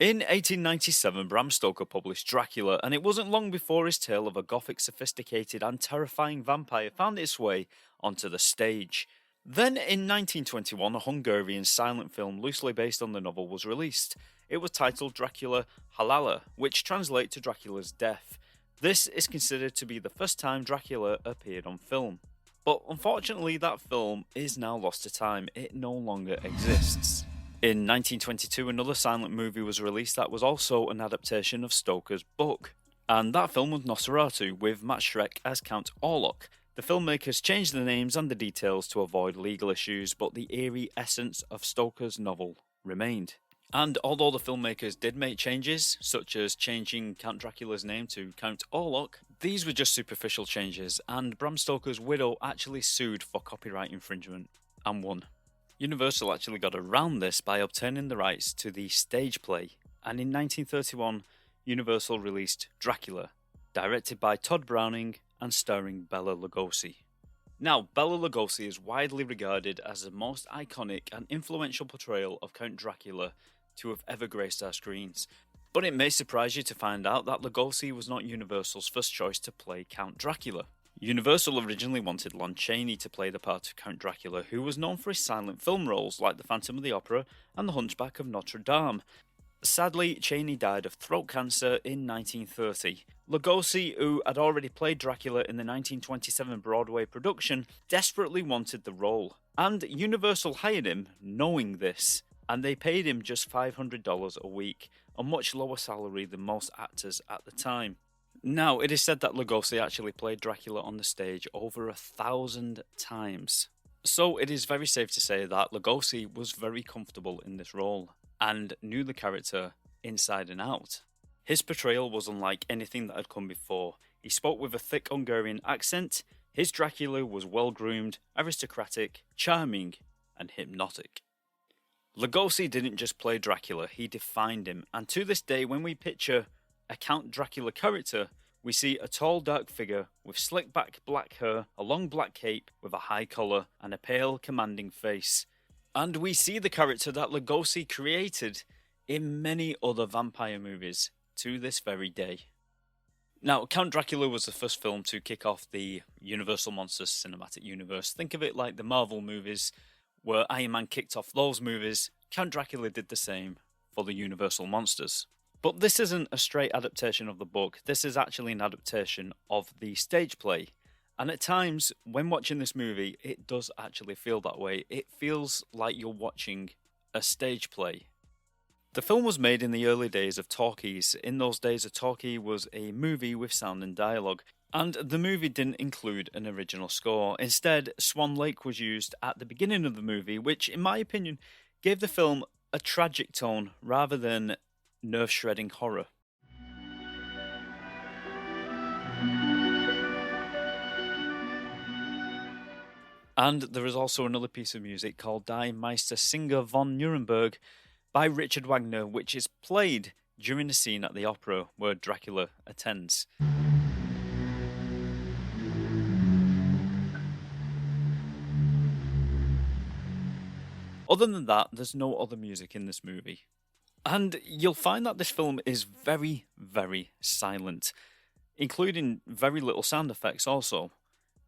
In 1897, Bram Stoker published Dracula, and it wasn't long before his tale of a gothic, sophisticated, and terrifying vampire found its way onto the stage. Then, in 1921, a Hungarian silent film loosely based on the novel was released. It was titled Dracula Halala, which translates to Dracula's Death. This is considered to be the first time Dracula appeared on film. But unfortunately, that film is now lost to time. It no longer exists. In 1922, another silent movie was released that was also an adaptation of Stoker's book. And that film was Nosferatu, with Matt Schreck as Count Orlok. The filmmakers changed the names and the details to avoid legal issues, but the eerie essence of Stoker's novel remained. And although the filmmakers did make changes, such as changing Count Dracula's name to Count Orlok, these were just superficial changes, and Bram Stoker's widow actually sued for copyright infringement and won. Universal actually got around this by obtaining the rights to the stage play, and in 1931, Universal released Dracula, directed by Todd Browning and starring Bela Lugosi. Now, Bela Lugosi is widely regarded as the most iconic and influential portrayal of Count Dracula to have ever graced our screens. But it may surprise you to find out that Lugosi was not Universal's first choice to play Count Dracula. Universal originally wanted Lon Chaney to play the part of Count Dracula, who was known for his silent film roles like The Phantom of the Opera and The Hunchback of Notre Dame. Sadly, Chaney died of throat cancer in 1930. Lugosi, who had already played Dracula in the 1927 Broadway production, desperately wanted the role, and Universal hired him knowing this, and they paid him just $500 a week, a much lower salary than most actors at the time. Now, it is said that Lugosi actually played Dracula on the stage over 1,000 times. So it is very safe to say that Lugosi was very comfortable in this role and knew the character inside and out. His portrayal was unlike anything that had come before. He spoke with a thick Hungarian accent. His Dracula was well-groomed, aristocratic, charming, and hypnotic. Lugosi didn't just play Dracula, he defined him, and to this day when we picture a Count Dracula character, we see a tall dark figure with slick back black hair, a long black cape with a high collar, and a pale commanding face. And we see the character that Lugosi created in many other vampire movies to this very day. Now, Count Dracula was the first film to kick off the Universal Monsters cinematic universe. Think of it like the Marvel movies, where Iron Man kicked off those movies. Count Dracula did the same for the Universal Monsters. But this isn't a straight adaptation of the book, this is actually an adaptation of the stage play. And at times, when watching this movie, it does actually feel that way. It feels like you're watching a stage play. The film was made in the early days of talkies. In those days, a talkie was a movie with sound and dialogue. And the movie didn't include an original score. Instead, Swan Lake was used at the beginning of the movie, which, in my opinion, gave the film a tragic tone rather than nerve-shredding horror. And there is also another piece of music called Die Meister Singer von Nuremberg by Richard Wagner, which is played during the scene at the opera where Dracula attends. Other than that, there's no other music in this movie. And you'll find that this film is very, very silent, including very little sound effects also.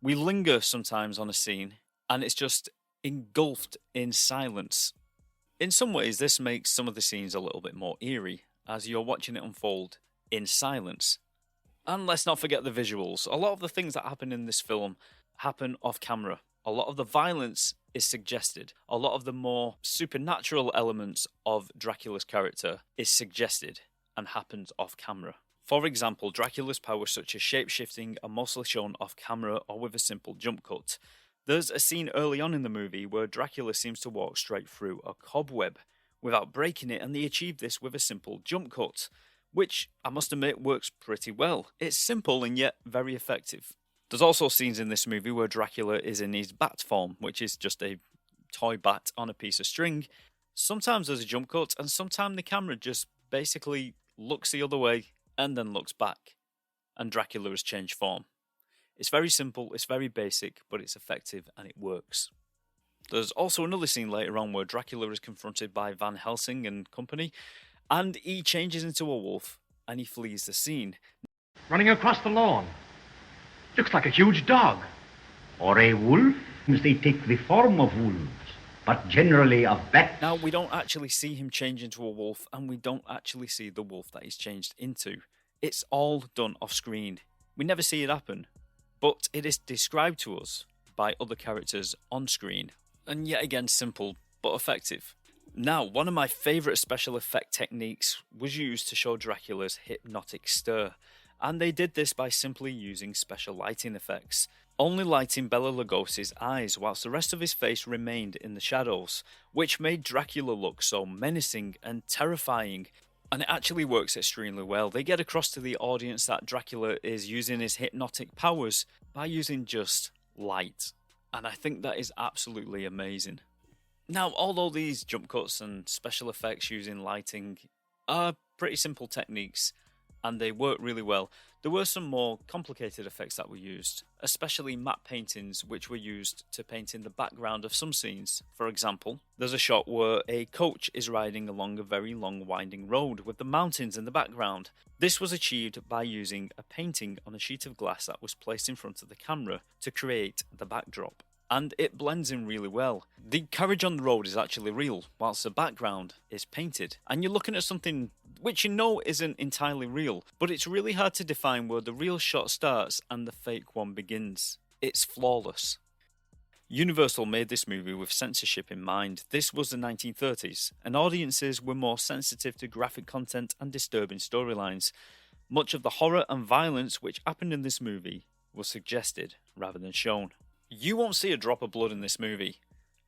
We linger sometimes on a scene, and it's just engulfed in silence. In some ways, this makes some of the scenes a little bit more eerie, as you're watching it unfold in silence. And let's not forget the visuals. A lot of the things that happen in this film happen off camera. A lot of the violence is suggested. A lot of the more supernatural elements of Dracula's character is suggested and happens off camera. For example, Dracula's powers such as shape-shifting are mostly shown off camera or with a simple jump cut. There's a scene early on in the movie where Dracula seems to walk straight through a cobweb without breaking it, and they achieve this with a simple jump cut, which I must admit works pretty well. It's simple and yet very effective. There's also scenes in this movie where Dracula is in his bat form, which is just a toy bat on a piece of string. Sometimes there's a jump cut, and sometimes the camera just basically looks the other way and then looks back, and Dracula has changed form. It's very simple, it's very basic, but it's effective and it works. There's also another scene later on where Dracula is confronted by Van Helsing and company, and he changes into a wolf and he flees the scene. Running across the lawn. Looks like a huge dog. Or a wolf. They take the form of wolves, but generally of bats. Now, we don't actually see him change into a wolf, and we don't actually see the wolf that he's changed into. It's all done off screen. We never see it happen, but it is described to us by other characters on screen, and yet again simple but effective. Now, one of my favourite special effect techniques was used to show Dracula's hypnotic stir, and they did this by simply using special lighting effects, only lighting Bela Lugosi's eyes whilst the rest of his face remained in the shadows, which made Dracula look so menacing and terrifying. And it actually works extremely well. They get across to the audience that Dracula is using his hypnotic powers by using just light. And I think that is absolutely amazing. Now, although these jump cuts and special effects using lighting are pretty simple techniques, and they work really well, there were some more complicated effects that were used, especially matte paintings which were used to paint in the background of some scenes. For example, there's a shot where a coach is riding along a very long winding road with the mountains in the background. This was achieved by using a painting on a sheet of glass that was placed in front of the camera to create the backdrop. And it blends in really well. The carriage on the road is actually real, whilst the background is painted. And you're looking at something which you know isn't entirely real, but it's really hard to define where the real shot starts and the fake one begins. It's flawless. Universal made this movie with censorship in mind. This was the 1930s, and audiences were more sensitive to graphic content and disturbing storylines. Much of the horror and violence which happened in this movie was suggested rather than shown. You won't see a drop of blood in this movie,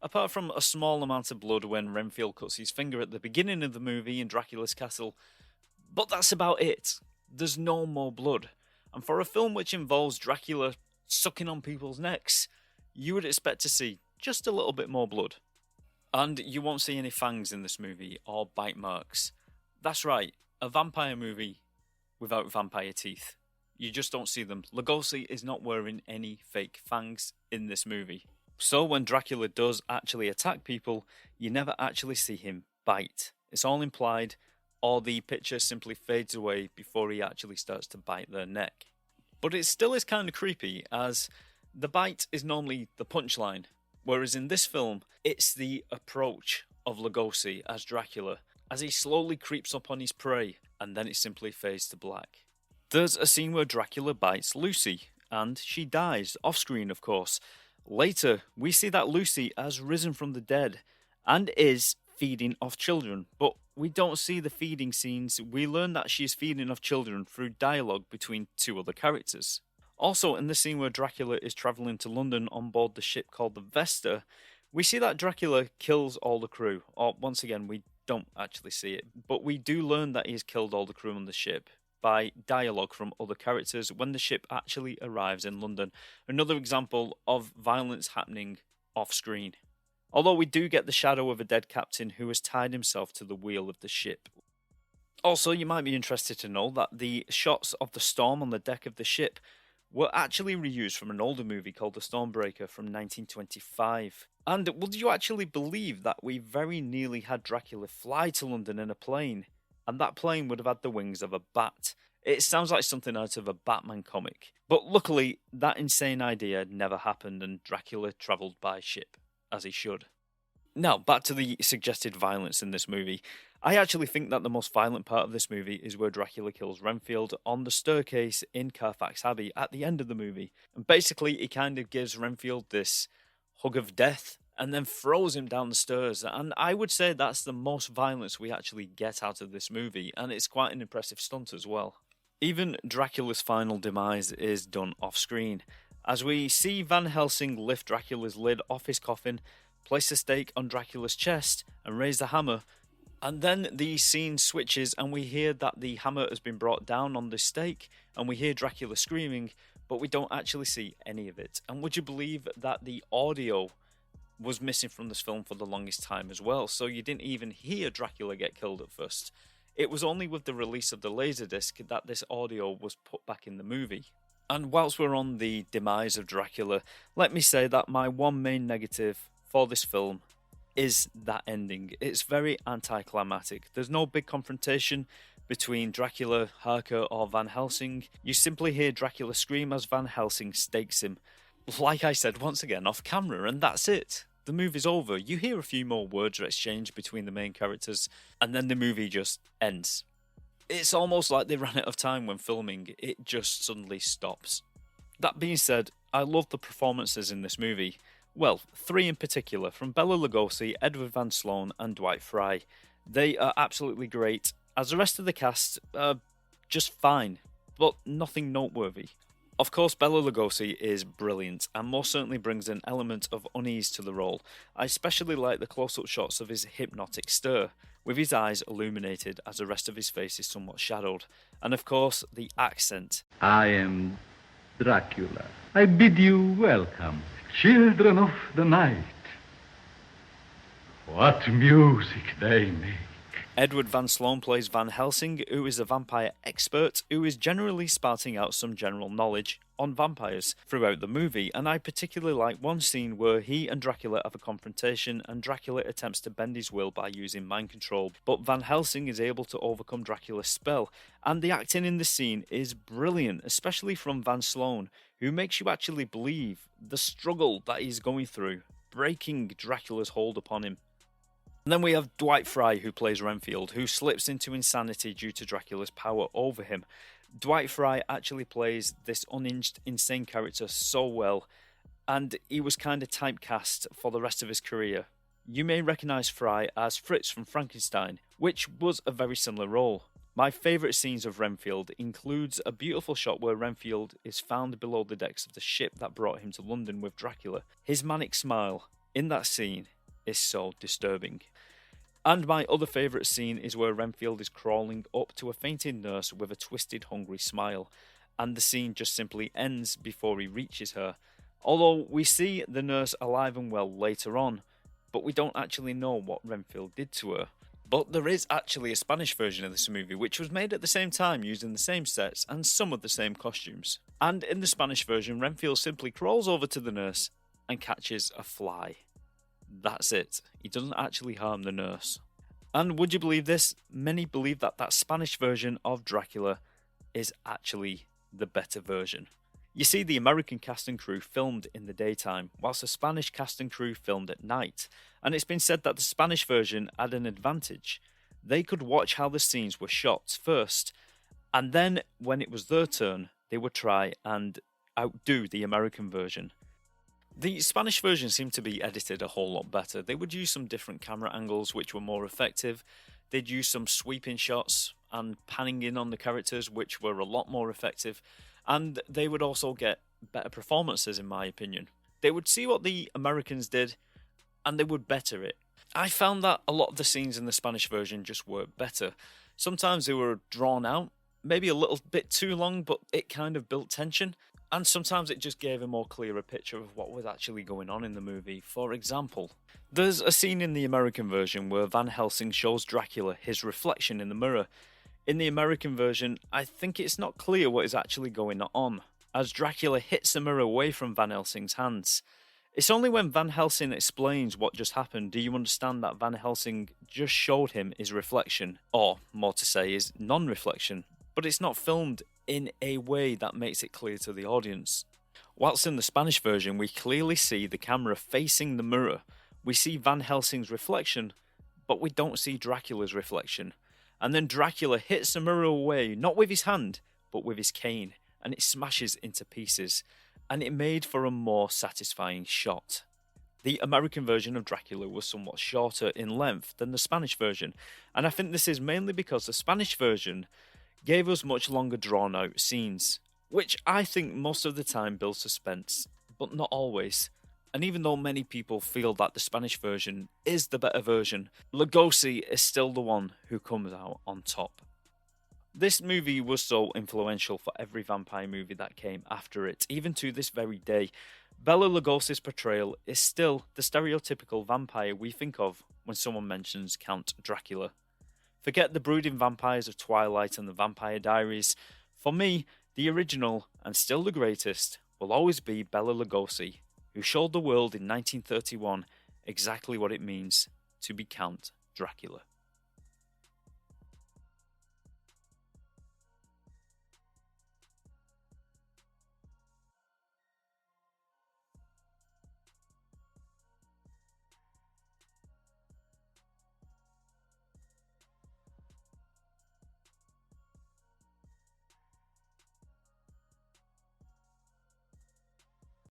apart from a small amount of blood when Renfield cuts his finger at the beginning of the movie in Dracula's castle, but that's about it. There's no more blood, and for a film which involves Dracula sucking on people's necks, you would expect to see just a little bit more blood. And you won't see any fangs in this movie or bite marks. That's right, a vampire movie without vampire teeth. You just don't see them. Lugosi is not wearing any fake fangs in this movie. So when Dracula does actually attack people, you never actually see him bite. It's all implied, or the picture simply fades away before he actually starts to bite their neck. But it still is kind of creepy, as the bite is normally the punchline, whereas in this film, it's the approach of Lugosi as Dracula, as he slowly creeps up on his prey, and then it simply fades to black. There's a scene where Dracula bites Lucy, and she dies, off-screen of course. Later, we see that Lucy has risen from the dead, and is feeding off children, but we don't see the feeding scenes. We learn that she is feeding off children through dialogue between two other characters. Also, in the scene where Dracula is travelling to London on board the ship called the Vesta, we see that Dracula kills all the crew, or once again, we don't actually see it, but we do learn that he's killed all the crew on the ship by dialogue from other characters when the ship actually arrives in London. Another example of violence happening off-screen. Although we do get the shadow of a dead captain who has tied himself to the wheel of the ship. Also, you might be interested to know that the shots of the storm on the deck of the ship were actually reused from an older movie called The Stormbreaker from 1925. And would you actually believe that we very nearly had Dracula fly to London in a plane? And that plane would have had the wings of a bat. It sounds like something out of a Batman comic. But luckily, that insane idea never happened and Dracula travelled by ship, as he should. Now, back to the suggested violence in this movie. I actually think that the most violent part of this movie is where Dracula kills Renfield on the staircase in Carfax Abbey at the end of the movie. And basically, he kind of gives Renfield this hug of death and then throws him down the stairs. And I would say that's the most violence we actually get out of this movie, and it's quite an impressive stunt as well. Even Dracula's final demise is done off-screen, as we see Van Helsing lift Dracula's lid off his coffin, place a stake on Dracula's chest, and raise the hammer. And then the scene switches and we hear that the hammer has been brought down on the stake, and we hear Dracula screaming, but we don't actually see any of it. And would you believe that the audio was missing from this film for the longest time as well, so you didn't even hear Dracula get killed at first. It was only with the release of the Laserdisc that this audio was put back in the movie. And whilst we're on the demise of Dracula, let me say that my one main negative for this film is that ending. It's very anticlimactic. There's no big confrontation between Dracula, Harker, or Van Helsing. You simply hear Dracula scream as Van Helsing stakes him. Like I said, once again, off camera, and that's it. The movie's over. You hear a few more words are exchanged between the main characters, and then the movie just ends. It's almost like they ran out of time when filming. It just suddenly stops. That being said, I love the performances in this movie. Well, three in particular, from Bela Lugosi, Edward Van Sloan, and Dwight Fry. They are absolutely great, as the rest of the cast are just fine, but nothing noteworthy. Of course, Bela Lugosi is brilliant, and most certainly brings an element of unease to the role. I especially like the close-up shots of his hypnotic stare, with his eyes illuminated as the rest of his face is somewhat shadowed. And of course, the accent. I am Dracula. I bid you welcome, children of the night. What music they make. Edward Van Sloan plays Van Helsing, who is a vampire expert who is generally spouting out some general knowledge on vampires throughout the movie, and I particularly like one scene where he and Dracula have a confrontation and Dracula attempts to bend his will by using mind control, but Van Helsing is able to overcome Dracula's spell, and the acting in the scene is brilliant, especially from Van Sloan, who makes you actually believe the struggle that he's going through, breaking Dracula's hold upon him. And then we have Dwight Fry, who plays Renfield, who slips into insanity due to Dracula's power over him. Dwight Fry actually plays this unhinged, insane character so well, and he was kind of typecast for the rest of his career. You may recognise Fry as Fritz from Frankenstein, which was a very similar role. My favourite scenes of Renfield includes a beautiful shot where Renfield is found below the decks of the ship that brought him to London with Dracula. His manic smile in that scene is so disturbing. And my other favourite scene is where Renfield is crawling up to a fainting nurse with a twisted, hungry smile, and the scene just simply ends before he reaches her. Although we see the nurse alive and well later on, but we don't actually know what Renfield did to her. But there is actually a Spanish version of this movie, which was made at the same time using the same sets and some of the same costumes. And in the Spanish version, Renfield simply crawls over to the nurse and catches a fly. That's it. He doesn't actually harm the nurse. And would you believe this? Many believe that that Spanish version of Dracula is actually the better version. You see, the American cast and crew filmed in the daytime, whilst the Spanish cast and crew filmed at night. And it's been said that the Spanish version had an advantage. They could watch how the scenes were shot first, and then when it was their turn, they would try and outdo the American version. The Spanish version seemed to be edited a whole lot better. They would use some different camera angles which were more effective. They'd use some sweeping shots and panning in on the characters which were a lot more effective. And they would also get better performances, in my opinion. They would see what the Americans did and they would better it. I found that a lot of the scenes in the Spanish version just worked better. Sometimes they were drawn out, maybe a little bit too long, but it kind of built tension. And sometimes it just gave a more clearer picture of what was actually going on in the movie. For example, there's a scene in the American version where Van Helsing shows Dracula his reflection in the mirror. In the American version, I think it's not clear what is actually going on, as Dracula hits the mirror away from Van Helsing's hands. It's only when Van Helsing explains what just happened do you understand that Van Helsing just showed him his reflection, or more to say, his non-reflection. But it's not filmed in a way that makes it clear to the audience. Whilst in the Spanish version, we clearly see the camera facing the mirror. We see Van Helsing's reflection, but we don't see Dracula's reflection. And then Dracula hits the mirror away, not with his hand, but with his cane, and it smashes into pieces, and it made for a more satisfying shot. The American version of Dracula was somewhat shorter in length than the Spanish version, and I think this is mainly because the Spanish version gave us much longer drawn out scenes, which I think most of the time builds suspense, but not always. And even though many people feel that the Spanish version is the better version, Lugosi is still the one who comes out on top. This movie was so influential for every vampire movie that came after it, even to this very day. Bela Lugosi's portrayal is still the stereotypical vampire we think of when someone mentions Count Dracula. Forget the brooding vampires of Twilight and the Vampire Diaries. For me, the original, and still the greatest, will always be Bela Lugosi, who showed the world in 1931 exactly what it means to be Count Dracula.